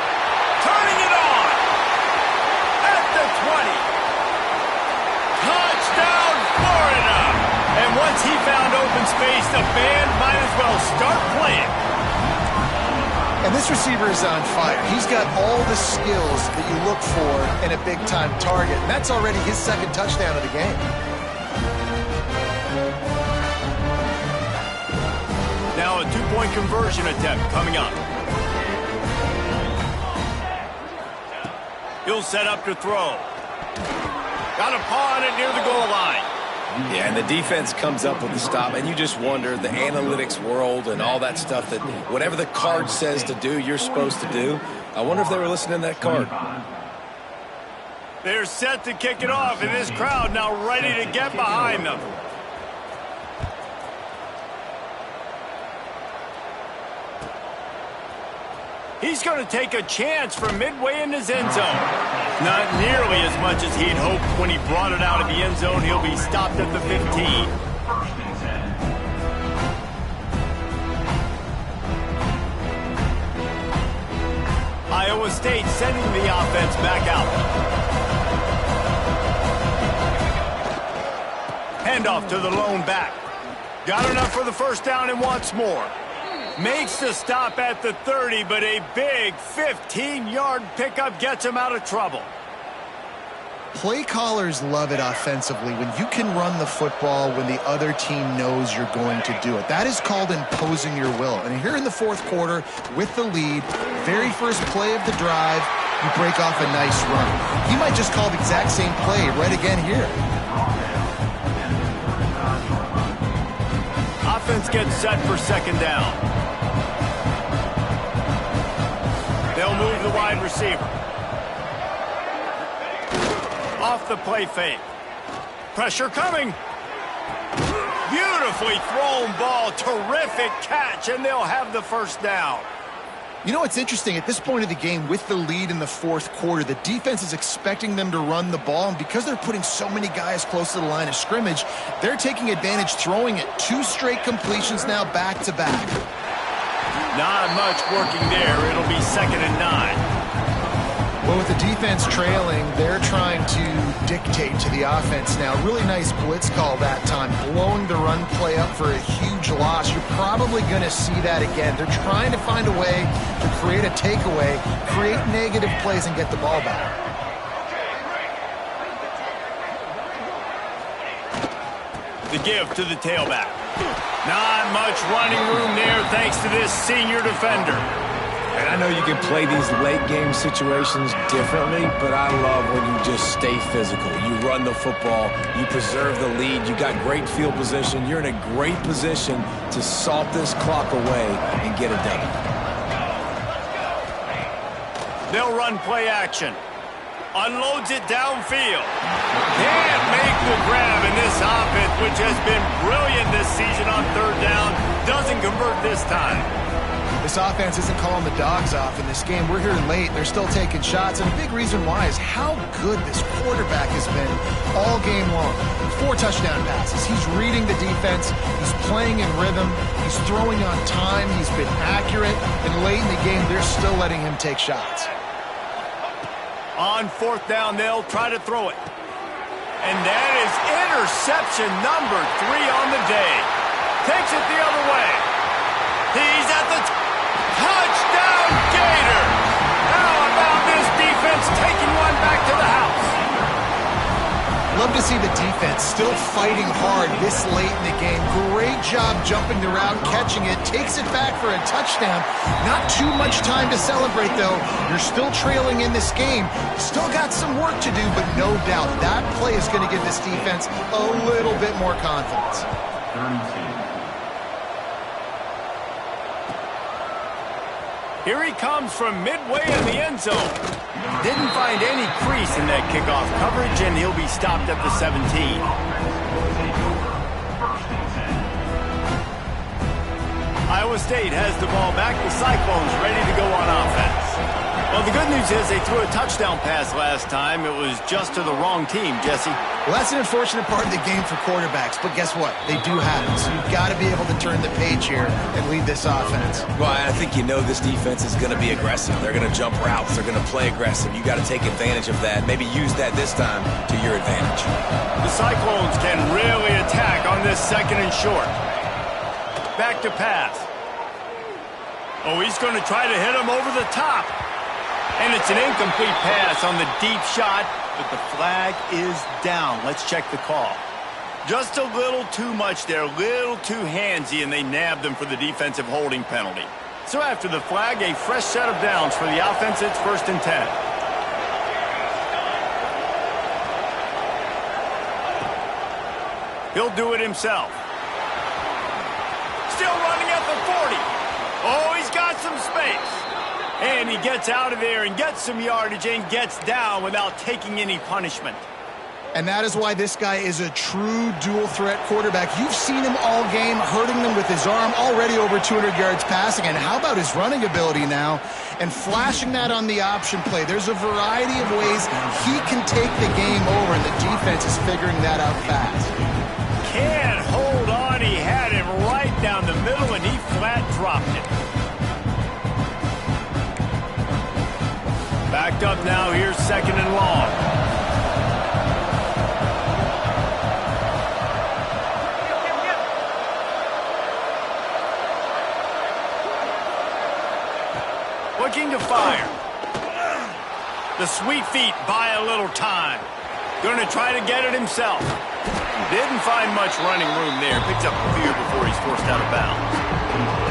Turning it on. At the 20. Touchdown, Florida. And once he found open space, the band might as well start playing. And this receiver is on fire. He's got all the skills that you look for in a big-time target. And that's already his second touchdown of the game. Now now a two-point conversion attempt coming up. He'll set up to throw. Got a paw on it near the goal line. Yeah, and the defense comes up with the stop, and you just wonder, the analytics world and all that stuff, that whatever the card says to do, you're supposed to do. I wonder if they were listening to that card. They're set to kick it off, and this crowd now ready to get behind them. He's going to take a chance from midway in his end zone. Not nearly as much as he'd hoped when he brought it out of the end zone. He'll be stopped at the 15. Iowa State sending the offense back out. Handoff to the lone back. Got enough for the first down and wants more. Makes the stop at the 30, but a big 15-yard pickup gets him out of trouble. Play callers love it offensively when you can run the football when the other team knows you're going to do it. That is called imposing your will. And here in the fourth quarter, with the lead, very first play of the drive, you break off a nice run. He might just call the exact same play right again here. Offense gets set for second down. They'll move the wide receiver. Off the play fake. Pressure coming. Beautifully thrown ball. Terrific catch, and they'll have the first down. You know what's interesting? At this point of the game, with the lead in the fourth quarter, the defense is expecting them to run the ball, and because they're putting so many guys close to the line of scrimmage, they're taking advantage, throwing it. 2 straight completions now back-to-back. Not much working there. It'll be 2nd and 9. Well, with the defense trailing, they're trying to dictate to the offense now. Really nice blitz call that time, blowing the run play up for a huge loss. You're probably going to see that again. They're trying to find a way to create a takeaway, create negative plays, and get the ball back. The give to the tailback. Not much running room there thanks to this senior defender. And I know you can play these late game situations differently, but I love when you just stay physical. You run the football, you preserve the lead, you got great field position, you're in a great position to salt this clock away and get it done. They'll run play action. Unloads it downfield. Can't make the grab in this offense, which has been brilliant this season on third down. Doesn't convert this time. This offense isn't calling the dogs off in this game. We're here late. They're still taking shots, and a big reason why is how good this quarterback has been all game long. 4 touchdown passes. He's reading the defense. He's playing in rhythm. He's throwing on time. He's been accurate. And late in the game, they're still letting him take shots. On 4th down, they'll try to throw it. And that is interception number 3 on the day. Takes it the other way. He's at the touchdown Gator. How about this defense taking one back to the house? Love to see the defense still fighting hard this late in the game. Great job jumping the route, catching it, takes it back for a touchdown. Not too much time to celebrate, though. You're still trailing in this game. Still got some work to do, but no doubt that play is going to give this defense a little bit more confidence. Here he comes from midway in the end zone. Didn't find any crease in that kickoff coverage, and he'll be stopped at the 17. Iowa State has the ball back. The Cyclones ready to go on offense. Well, the good news is they threw a touchdown pass last time. It was just to the wrong team, Jesse. Well, that's an unfortunate part of the game for quarterbacks, but guess what? They do have it, so you've got to be able to turn the page here and lead this offense. Well, I think you know this defense is going to be aggressive. They're going to jump routes. They're going to play aggressive. You got to take advantage of that. Maybe use that this time to your advantage. The Cyclones can really attack on this 2nd and short. Back to pass. Oh, he's going to try to hit him over the top. And it's an incomplete pass on the deep shot, but the flag is down. Let's check the call. Just a little too much there, a little too handsy, and they nabbed them for the defensive holding penalty. So after the flag, a fresh set of downs for the offense. It's 1st and 10. He'll do it himself. Still running at the 40. Oh, he's got some space. And he gets out of there and gets some yardage and gets down without taking any punishment. And that is why this guy is a true dual-threat quarterback. You've seen him all game, hurting them with his arm, already over 200 yards passing. And how about his running ability now? And flashing that on the option play. There's a variety of ways he can take the game over, and the defense is figuring that out fast. Can't hold on. He had him right down the middle, and he flat dropped it. Backed up now. Here's 2nd and long. Looking to fire. The sweet feet buy a little time. Going to try to get it himself. Didn't find much running room there. Picks up a few before he's forced out of bounds.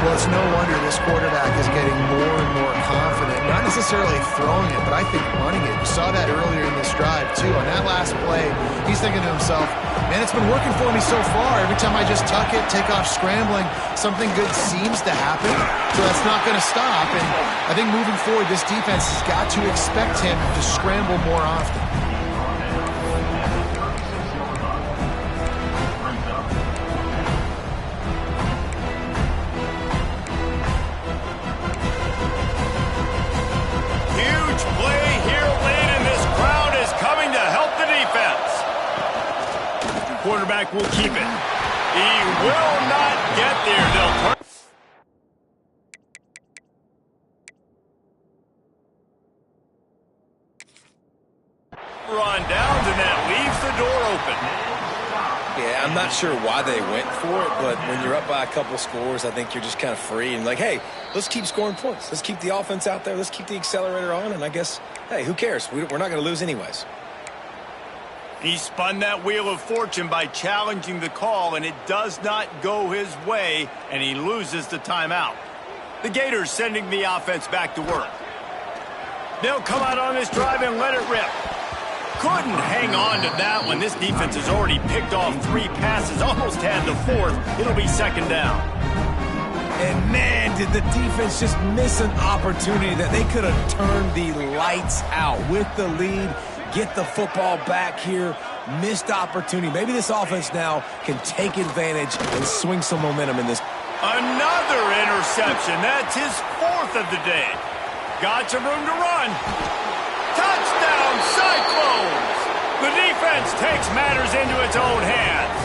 Well, it's no wonder this quarterback is getting more and more confident. Not necessarily throwing it, but I think running it. You saw that earlier in this drive, too. On that last play, he's thinking to himself, man, it's been working for me so far. Every time I just tuck it, take off scrambling, something good seems to happen. So that's not going to stop. And I think moving forward, this defense has got to expect him to scramble more often. Quarterback will keep it. He will not get there. They'll turn. Run downs, and that leaves the door open. Yeah, I'm not sure why they went for it, but when you're up by a couple scores, I think you're just kind of free and like, hey, let's keep scoring points. Let's keep the offense out there. Let's keep the accelerator on, and I guess, hey, who cares? We're not going to lose anyways. He spun that wheel of fortune by challenging the call, and it does not go his way, and he loses the timeout. The Gators sending the offense back to work. They'll come out on this drive and let it rip. Couldn't hang on to that one. This defense has already picked off 3 passes, almost had the 4th. It'll be 2nd down. And man, did the defense just miss an opportunity that they could have turned the lights out with the lead. Get the football back here. Missed opportunity. Maybe this offense now can take advantage and swing some momentum in this. Another interception. That's his 4th of the day. Got some room to run. Touchdown, Cyclones! The defense takes matters into its own hands.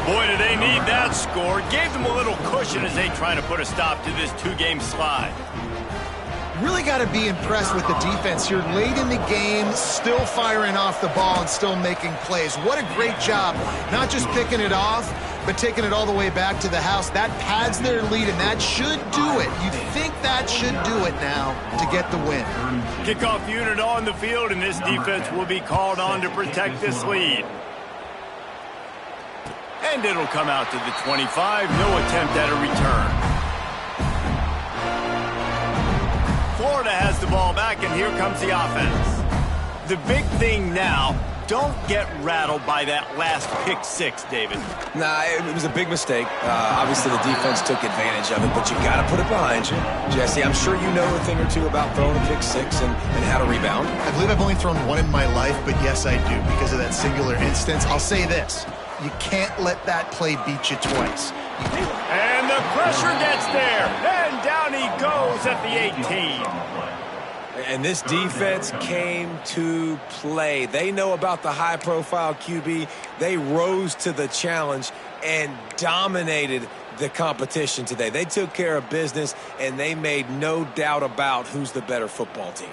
Boy, do they need that score. Gave them a little cushion as they try to put a stop to this 2-game slide. Really got to be impressed with the defense here. Late in the game, still firing off the ball and still making plays. What a great job. Not just picking it off, but taking it all the way back to the house. That pads their lead, and that should do it. You think that should do it now to get the win. Kickoff unit on the field, and this defense will be called on to protect this lead. And it'll come out to the 25. No attempt at a return. Florida has the ball back, and here comes the offense. The big thing now, don't get rattled by that last pick 6, David. Nah, it was a big mistake. Obviously, the defense took advantage of it, but you got to put it behind you. Jesse, I'm sure you know a thing or two about throwing a pick 6 and how to rebound. I believe I've only thrown one in my life, but yes, I do because of that singular instance. I'll say this. You can't let that play beat you twice. And the pressure gets there. And down he goes at the 18. And this defense came to play. They know about the high-profile QB. They rose to the challenge and dominated the competition today. They took care of business, and they made no doubt about who's the better football team.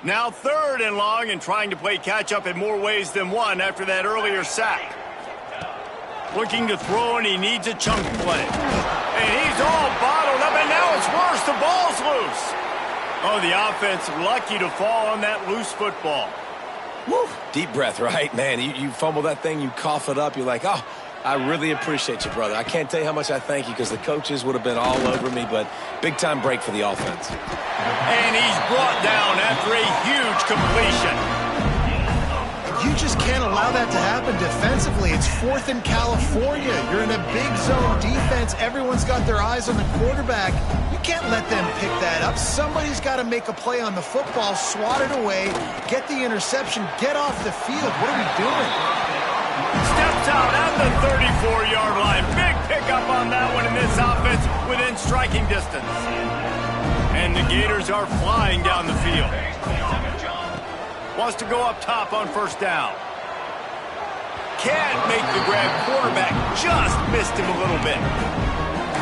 Now 3rd and long, and trying to play catch-up in more ways than one after that earlier sack. Looking to throw, and he needs a chunk play. And he's all bottled up, and now it's worse. The ball's loose. Oh, the offense lucky to fall on that loose football. Woo. Deep breath, right? Man, you fumble that thing, you cough it up, you're like, oh, I really appreciate you, brother. I can't tell you how much I thank you because the coaches would have been all over me, but big-time break for the offense. And he's brought down after a huge completion. You just can't allow that to happen defensively. It's 4th in California. You're in a big zone defense. Everyone's got their eyes on the quarterback. You can't let them pick that up. Somebody's got to make a play on the football, swat it away, get the interception, get off the field. What are we doing? Steps out at the 34-yard line. Big pickup on that one in this offense within striking distance. And the Gators are flying down the field. Wants to go up top on 1st down. Can't make the grab. Quarterback just missed him a little bit.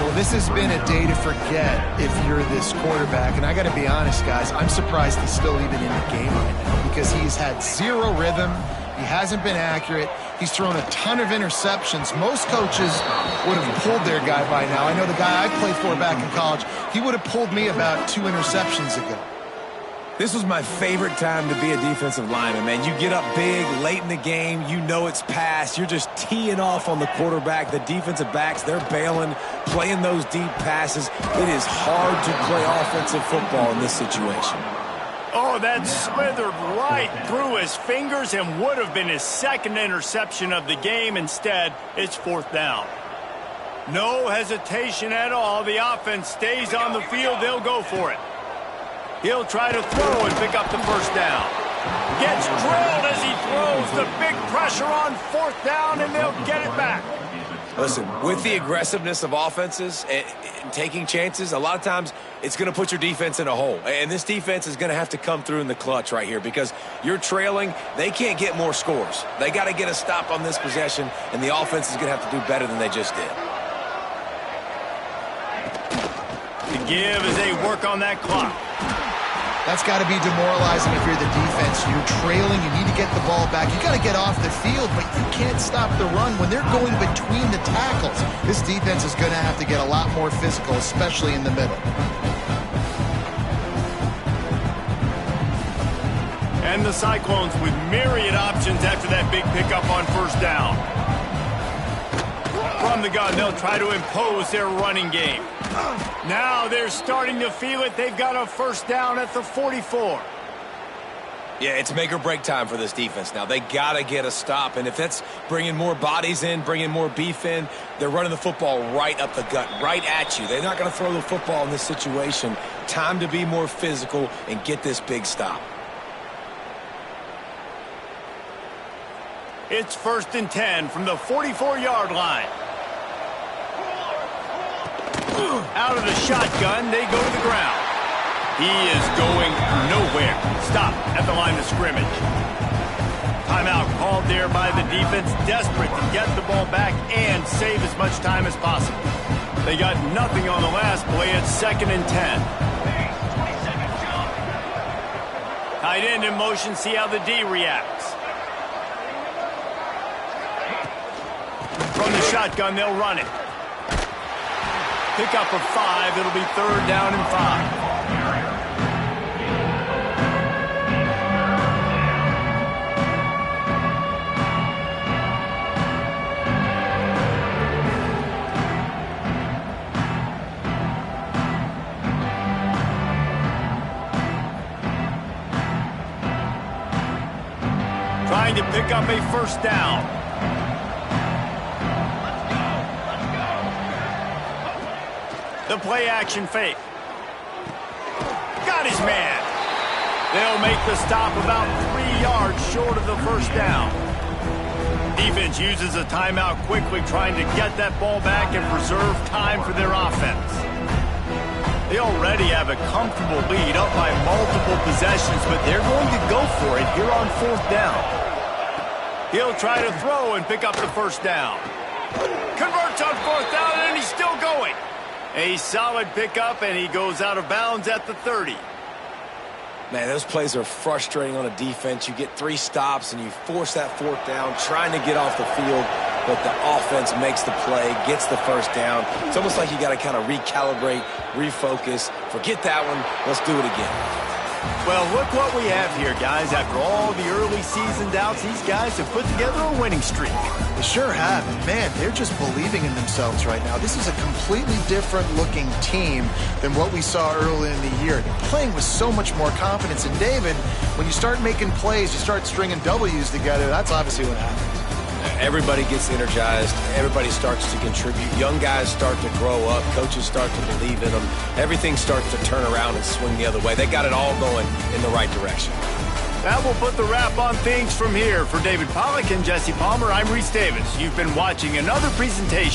Well, this has been a day to forget if you're this quarterback. And I got to be honest, guys, I'm surprised he's still even in the game right now because he's had zero rhythm. He hasn't been accurate. He's thrown a ton of interceptions. Most coaches would have pulled their guy by now. I know the guy I played for back in college, he would have pulled me about 2 interceptions ago. This was my favorite time to be a defensive lineman, man. You get up big, late in the game, you know it's past. You're just teeing off on the quarterback. The defensive backs, they're bailing, playing those deep passes. It is hard to play offensive football in this situation. Oh, that slithered right through his fingers and would have been his 2nd interception of the game. Instead, it's 4th down. No hesitation at all. The offense stays on the field. They'll go for it. He'll try to throw and pick up the 1st down. Gets drilled as he throws. The big pressure on 4th down, and they'll get it back. Listen, with the aggressiveness of offenses and taking chances, a lot of times it's going to put your defense in a hole. And this defense is going to have to come through in the clutch right here because you're trailing. They can't get more scores. They got to get a stop on this possession, and the offense is going to have to do better than they just did. The give as they work on that clock. That's got to be demoralizing if you're the defense. You're trailing. You need to get the ball back. You got to get off the field, but you can't stop the run when they're going between the tackles. This defense is going to have to get a lot more physical, especially in the middle. And the Cyclones with myriad options after that big pickup on 1st down. From the gun, they'll try to impose their running game. Now they're starting to feel it. They've got a 1st down at the 44. Yeah, it's make or break time for this defense now. They got to get a stop, and if that's bringing more bodies in, bringing more beef in, they're running the football right up the gut, right at you. They're not going to throw the football in this situation. Time to be more physical and get this big stop. It's 1st and 10 from the 44-yard line. Out of the shotgun, they go to the ground. He is going nowhere. Stop at the line of scrimmage. Timeout called there by the defense, desperate to get the ball back and save as much time as possible. They got nothing on the last play. It's 2nd and 10. Tight end in motion, see how the D reacts. From the shotgun, they'll run it. Pick up of 5. It'll be 3rd down and 5. Trying to pick up a 1st down. The play-action fake. Got his man. They'll make the stop about 3 yards short of the 1st down. Defense uses a timeout quickly, trying to get that ball back and preserve time for their offense. They already have a comfortable lead, up by multiple possessions, but they're going to go for it here on 4th down. He'll try to throw and pick up the 1st down. Converts on 4th down, and he's still going. A solid pickup, and he goes out of bounds at the 30. Man, those plays are frustrating on a defense. You get 3 stops, and you force that 4th down, trying to get off the field, but the offense makes the play, gets the 1st down. It's almost like you got to kind of recalibrate, refocus. Forget that one. Let's do it again. Well, look what we have here, guys. After all the early season doubts, these guys have put together a winning streak. They sure have. And man, they're just believing in themselves right now. This is a completely different looking team than what we saw early in the year. They're playing with so much more confidence. And David, when you start making plays, you start stringing W's together, that's obviously what happens. Everybody gets energized. Everybody starts to contribute. Young guys start to grow up. Coaches start to believe in them. Everything starts to turn around and swing the other way. They got it all going in the right direction. That will put the wrap on things from here. For David Pollack and Jesse Palmer, I'm Reese Davis. You've been watching another presentation